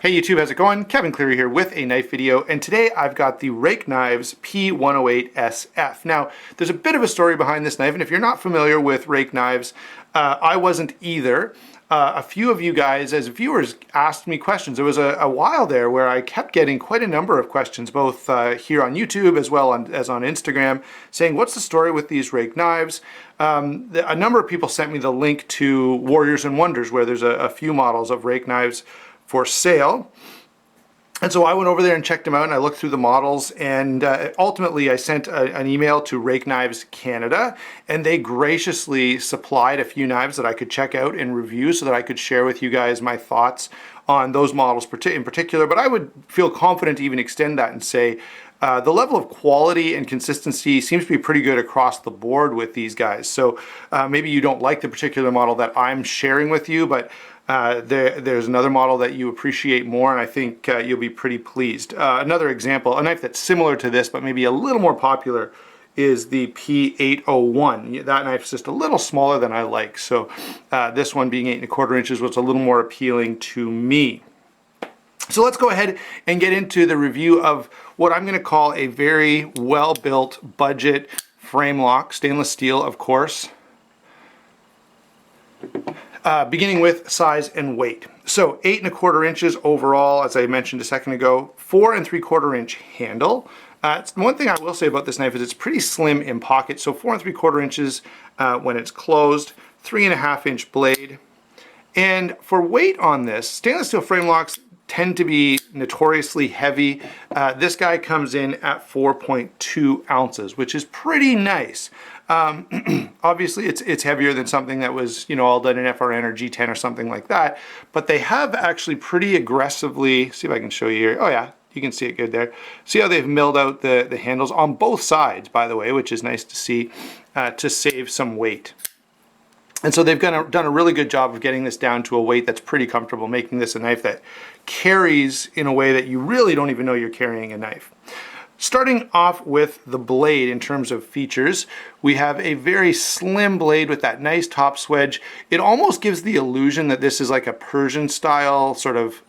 Hey YouTube, how's it going? Kevin Cleary here with a knife video, and today I've got the Ruike Knives P108 SF. Now, there's a bit of a story behind this knife, and if you're not familiar with Ruike knives, I wasn't either. A few of you guys, as viewers, asked me questions. There was a while there where I kept getting quite a number of questions, both here on YouTube as well as on Instagram, saying, what's the story with these Ruike knives? A number of people sent me the link to Warriors and Wonders, where there's a few models of Ruike knives for sale. And so I went over there and checked them out, and I looked through the models, and ultimately I sent an email to Ruike Knives Canada, and they graciously supplied a few knives that I could check out and review so that I could share with you guys my thoughts on those models in particular. But I would feel confident to even extend that and say the level of quality and consistency seems to be pretty good across the board with these guys. So maybe you don't like the particular model that I'm sharing with you, but there's another model that you appreciate more, and I think you'll be pretty pleased. Another example, a knife that's similar to this but maybe a little more popular, is the P801. That knife's just a little smaller than I like, so this one being 8 1/4 inches was a little more appealing to me. So let's go ahead and get into the review of what I'm going to call a very well-built budget frame lock, stainless steel of course. Beginning with size and weight. So 8 1/4 inches overall, as I mentioned a second ago, 4 3/4 inch handle. One thing I will say about this knife is it's pretty slim in pocket, so 4 3/4 inches when it's closed, 3.5 inch blade. And for weight on this, stainless steel frame locks tend to be notoriously heavy. This guy comes in at 4.2 ounces, which is pretty nice. Obviously it's heavier than something that was, all done in FRN or G10 or something like that, but they have actually pretty aggressively, see if I can show you here. Oh yeah, you can see it good there. See how they've milled out the handles on both sides, by the way, which is nice to see, to save some weight. And so they've done a really good job of getting this down to a weight that's pretty comfortable, making this a knife that carries in a way that you really don't even know you're carrying a knife. Starting off with the blade in terms of features, we have a very slim blade with that nice top swedge. It almost gives the illusion that this is like a Persian style sort of,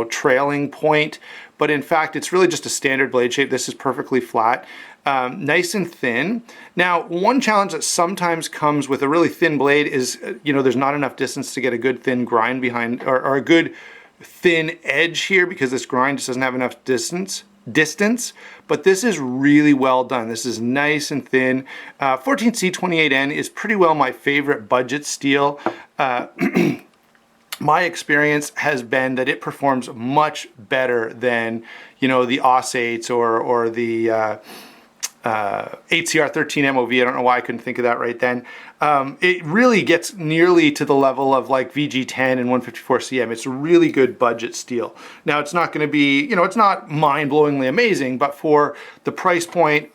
trailing point, but in fact it's really just a standard blade shape. This is perfectly flat. Nice and thin. Now, one challenge that sometimes comes with a really thin blade is, there's not enough distance to get a good thin grind behind, or a good thin edge here, because this grind just doesn't have enough distance, but this is really well done. This is nice and thin. 14C28N is pretty well my favorite budget steel. My experience has been that it performs much better than, the AUS8s or the 8CR13 MOV. I don't know why I couldn't think of that right then. It really gets nearly to the level of like VG10 and 154CM. It's a really good budget steel. Now it's not going to be, it's not mind-blowingly amazing, but for the price point,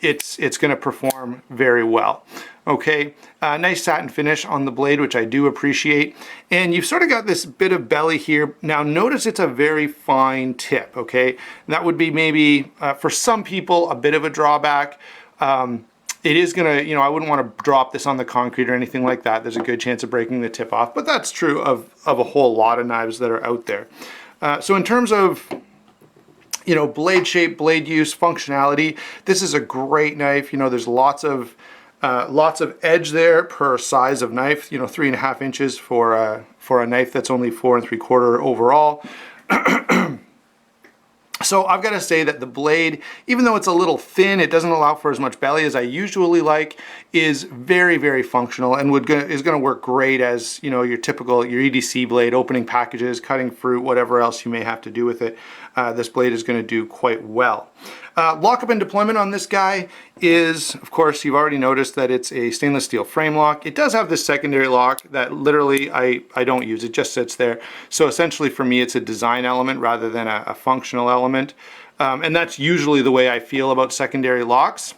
it's going to perform very well. Okay, nice satin finish on the blade, which I do appreciate. And you've sort of got this bit of belly here. Now notice it's a very fine tip, okay? That would be maybe, for some people, a bit of a drawback. It is gonna, I wouldn't want to drop this on the concrete or anything like that. There's a good chance of breaking the tip off, but that's true of a whole lot of knives that are out there. So in terms of blade shape, blade use, functionality, this is a great knife. There's lots of edge there per size of knife. 3.5 inches for a knife that's only 4 3/4 overall. So I've got to say that the blade, even though it's a little thin, it doesn't allow for as much belly as I usually like, is very, very functional and is going to work great as your typical EDC blade, opening packages, cutting fruit, whatever else you may have to do with it. This blade is going to do quite well. Lockup and deployment on this guy is, of course, you've already noticed that it's a stainless steel frame lock. It does have this secondary lock that literally I don't use. It just sits there. So essentially for me it's a design element rather than a functional element. And that's usually the way I feel about secondary locks.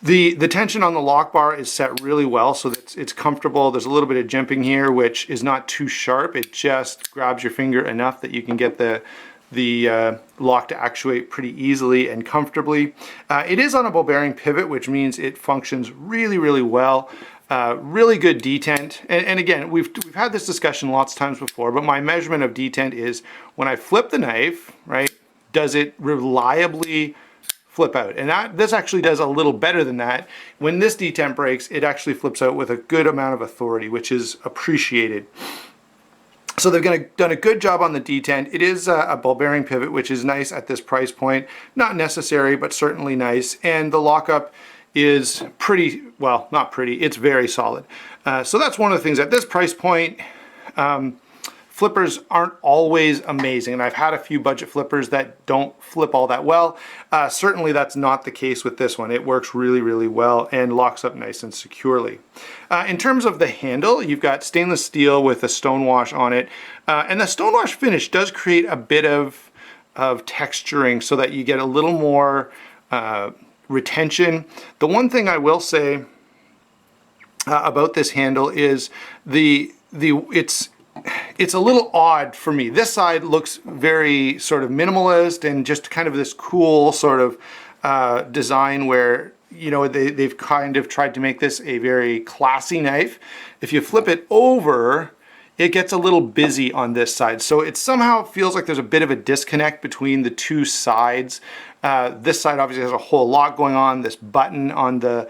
The tension on the lock bar is set really well, so that it's comfortable. There's a little bit of jimping here, which is not too sharp. It just grabs your finger enough that you can get the lock to actuate pretty easily and comfortably. It is on a ball bearing pivot, which means it functions really, really well. Really good detent. And again, we've had this discussion lots of times before, but my measurement of detent is when I flip the knife, right, does it reliably flip out? And this actually does a little better than that. When this detent breaks, it actually flips out with a good amount of authority, which is appreciated. So they've done a good job on the detent. It is a ball bearing pivot, which is nice at this price point. Not necessary, but certainly nice. And the lockup is pretty, well, not pretty, it's very solid. So that's one of the things at this price point. Flippers aren't always amazing, and I've had a few budget flippers that don't flip all that well. Certainly that's not the case with this one. It works really, really well and locks up nice and securely. In terms of the handle, you've got stainless steel with a stonewash on it, and the stonewash finish does create a bit of texturing so that you get a little more retention. The one thing I will say about this handle is it's a little odd for me. This side looks very sort of minimalist and just kind of this cool sort of design where, you know, they've kind of tried to make this a very classy knife. If you flip it over, it gets a little busy on this side. So it somehow feels like there's a bit of a disconnect between the two sides. This side obviously has a whole lot going on. This button on the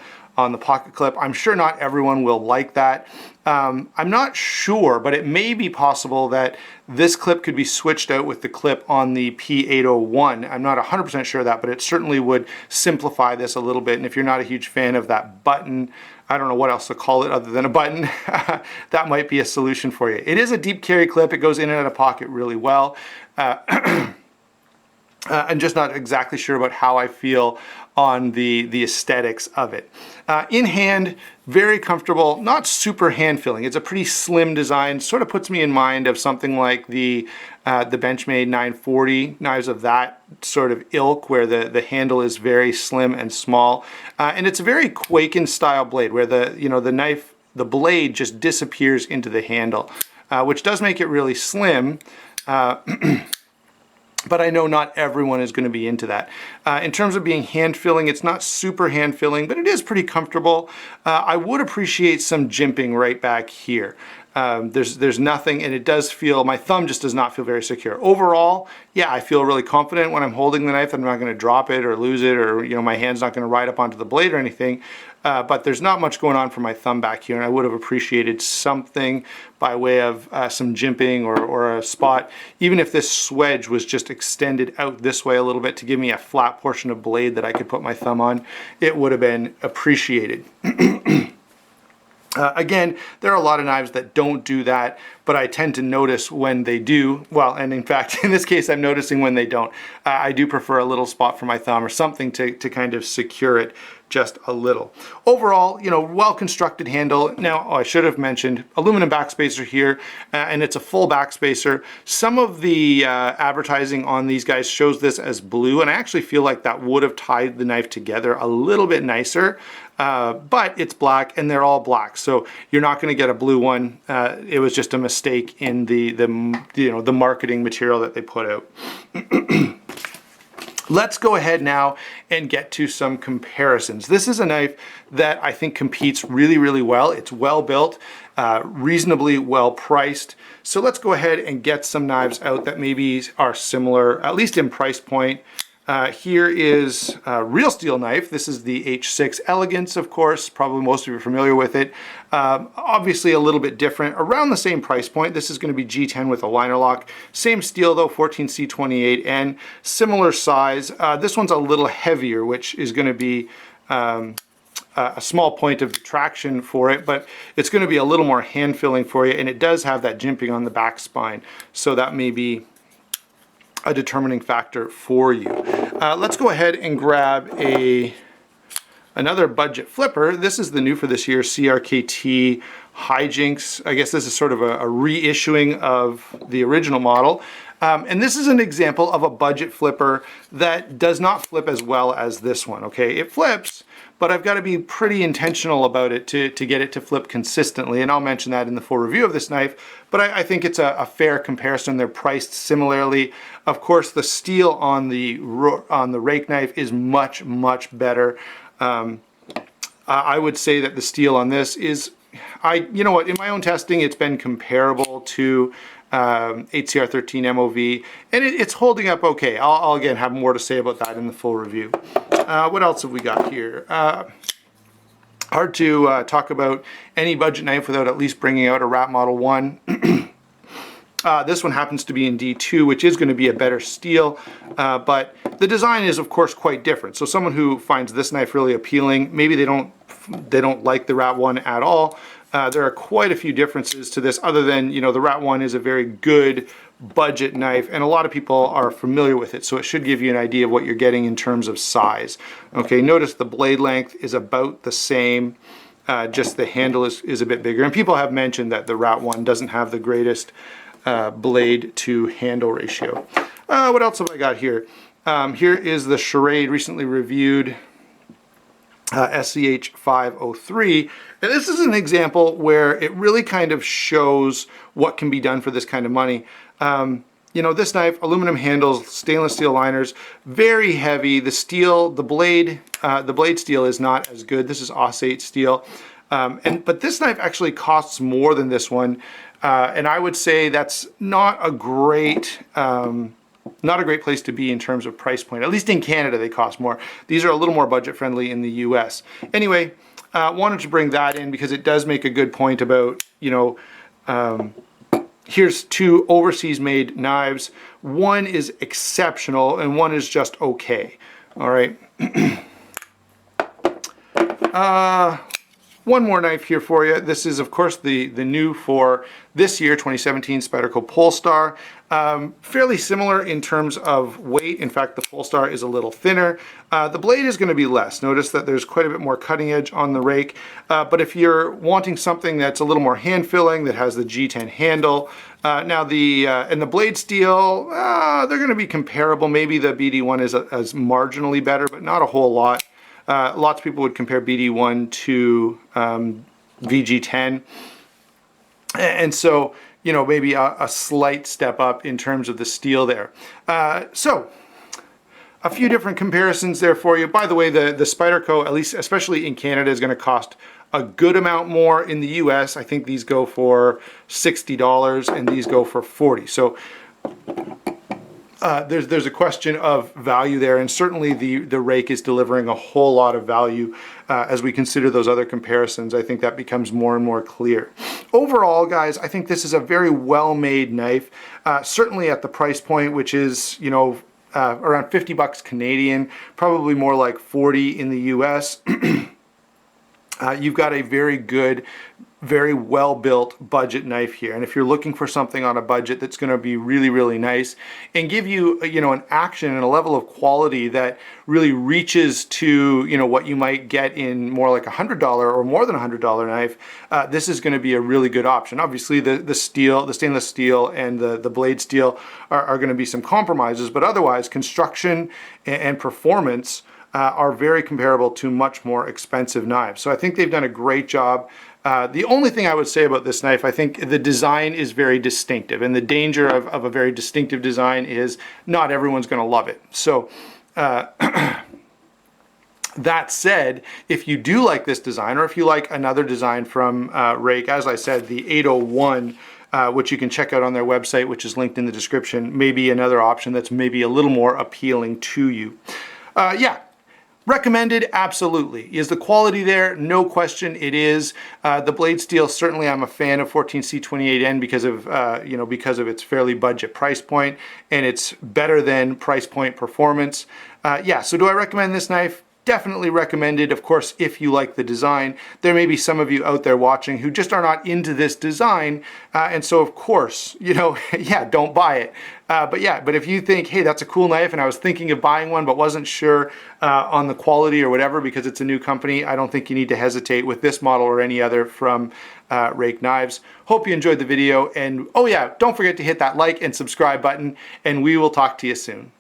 pocket clip, I'm sure not everyone will like that. I'm not sure, but it may be possible that this clip could be switched out with the clip on the P801. I'm not 100% sure of that, but it certainly would simplify this a little bit. And if you're not a huge fan of that button, I don't know what else to call it other than a button, that might be a solution for you. It is a deep carry clip. It goes in and out of pocket really well. I'm just not exactly sure about how I feel on the aesthetics of it. In hand, very comfortable, not super hand filling. It's a pretty slim design, sort of puts me in mind of something like the Benchmade 940 knives of that sort of ilk, where the handle is very slim and small. And it's a very Quaken style blade where the blade just disappears into the handle, which does make it really slim. But I know not everyone is going to be into that. In terms of being hand filling, it's not super hand filling, but it is pretty comfortable. I would appreciate some jimping right back here. There's nothing, and it does feel, my thumb just does not feel very secure. Overall, yeah, I feel really confident when I'm holding the knife that I'm not going to drop it or lose it, or my hand's not going to ride up onto the blade or anything. But there's not much going on for my thumb back here, and I would have appreciated something by way of some jimping or a spot. Even if this swedge was just extended out this way a little bit to give me a flat portion of blade that I could put my thumb on, it would have been appreciated. Again, there are a lot of knives that don't do that, but I tend to notice when they do. Well, and in fact, in this case, I'm noticing when they don't. I do prefer a little spot for my thumb or something to kind of secure it just a little. Overall, well-constructed handle. Now, I should have mentioned aluminum backspacer here, and it's a full backspacer. Some of the advertising on these guys shows this as blue, and I actually feel like that would have tied the knife together a little bit nicer. But it's black, and they're all black, so you're not going to get a blue one. It was just a mistake in the marketing material that they put out. Let's go ahead now and get to some comparisons. This is a knife that I think competes really, really well. It's well built, reasonably well priced. So let's go ahead and get some knives out that maybe are similar, at least in price point. Here is a real steel knife. This is the H6 Elegance, of course. Probably most of you are familiar with it. Obviously a little bit different. Around the same price point. This is going to be G10 with a liner lock. Same steel though, 14C28N. Similar size. This one's a little heavier, which is going to be a small point of detraction for it, but it's going to be a little more hand filling for you, and it does have that jimping on the back spine. So that may be a determining factor for you. Let's go ahead and grab another budget flipper. This is the new for this year, CRKT Hijinks. I guess this is sort of a reissuing of the original model. And this is an example of a budget flipper that does not flip as well as this one, okay? It flips, but I've got to be pretty intentional about it to get it to flip consistently, and I'll mention that in the full review of this knife, but I think it's a fair comparison. They're priced similarly. Of course, the steel on the rake knife is much, much better. I would say that the steel on this is you know what, in my own testing, it's been comparable to HCR13 MOV, and it's holding up okay. I'll again have more to say about that in the full review. What else have we got here? Hard to talk about any budget knife without at least bringing out a Rat Model 1. This one happens to be in D2, which is going to be a better steel, but the design is of course quite different. So someone who finds this knife really appealing, maybe they don't like the Rat 1 at all. There are quite a few differences to this, other than, you know, the Rat 1 is a very good budget knife, and a lot of people are familiar with it, so it should give you an idea of what you're getting in terms of size. Okay, notice the blade length is about the same, just the handle is a bit bigger, and people have mentioned that the Rat 1 doesn't have the greatest blade to handle ratio. What else have I got here? Here is the Charade recently reviewed SCH 503, and this is an example where it really kind of shows what can be done for this kind of money. You know, this knife, aluminum handles, stainless steel liners, very heavy. The steel, the blade steel is not as good. This is Aussate steel, but this knife actually costs more than this one, and I would say that's not a great place to be in terms of price point. At least in Canada, they cost more. These are a little more budget friendly in the US. Anyway, wanted to bring that in because it does make a good point about, you know, here's two overseas made knives. One is exceptional and one is just okay. All right. One more knife here for you. This is, of course, the new for this year, 2017 Spyderco Polestar. Fairly similar in terms of weight. In fact, the Polestar is a little thinner. The blade is going to be less. Notice that there's quite a bit more cutting edge on the rake. But if you're wanting something that's a little more hand filling, that has the G10 handle, now and the blade steel, they're going to be comparable. Maybe the BD1 is marginally better, but not a whole lot. Lots of people would compare BD1 to VG10, and so, you know, maybe a slight step up in terms of the steel there. So a few different comparisons there for you. By the way, the Spyderco, at least especially in Canada, is going to cost a good amount more. In the US, I think these go for $60 and these go for $40. So there's a question of value there, and certainly the rake is delivering a whole lot of value as we consider those other comparisons. I think that becomes more and more clear. Overall, guys, I think this is a very well-made knife, certainly at the price point, which is, you know, around 50 bucks Canadian, probably more like 40 in the US. You've got a very good, very well-built budget knife here, and if you're looking for something on a budget that's going to be really, really nice and give you, you know, an action and a level of quality that really reaches to, you know, what you might get in more like $100 or more than $100 knife, this is going to be a really good option. Obviously, the stainless steel and the blade steel are going to be some compromises, but otherwise, construction and performance are very comparable to much more expensive knives. So I think they've done a great job. The only thing I would say about this knife, I think the design is very distinctive, and the danger of a very distinctive design is not everyone's going to love it. So that said, if you do like this design, or if you like another design from Ruike, as I said, the 801, which you can check out on their website, which is linked in the description, maybe another option that's maybe a little more appealing to you. Yeah. Recommended, absolutely. Is the quality there? No question, it is. The blade steel, certainly I'm a fan of 14C28N because of because of its fairly budget price point, and it's better than price point performance. Yeah, so do I recommend this knife? Definitely recommended. Of course, if you like the design. There may be some of you out there watching who just are not into this design, and so of course, you know, yeah, don't buy it. But if you think, hey, that's a cool knife, and I was thinking of buying one but wasn't sure on the quality or whatever because it's a new company, I don't think you need to hesitate with this model or any other from Ruike Knives. Hope you enjoyed the video, and oh yeah, don't forget to hit that like and subscribe button, and we will talk to you soon.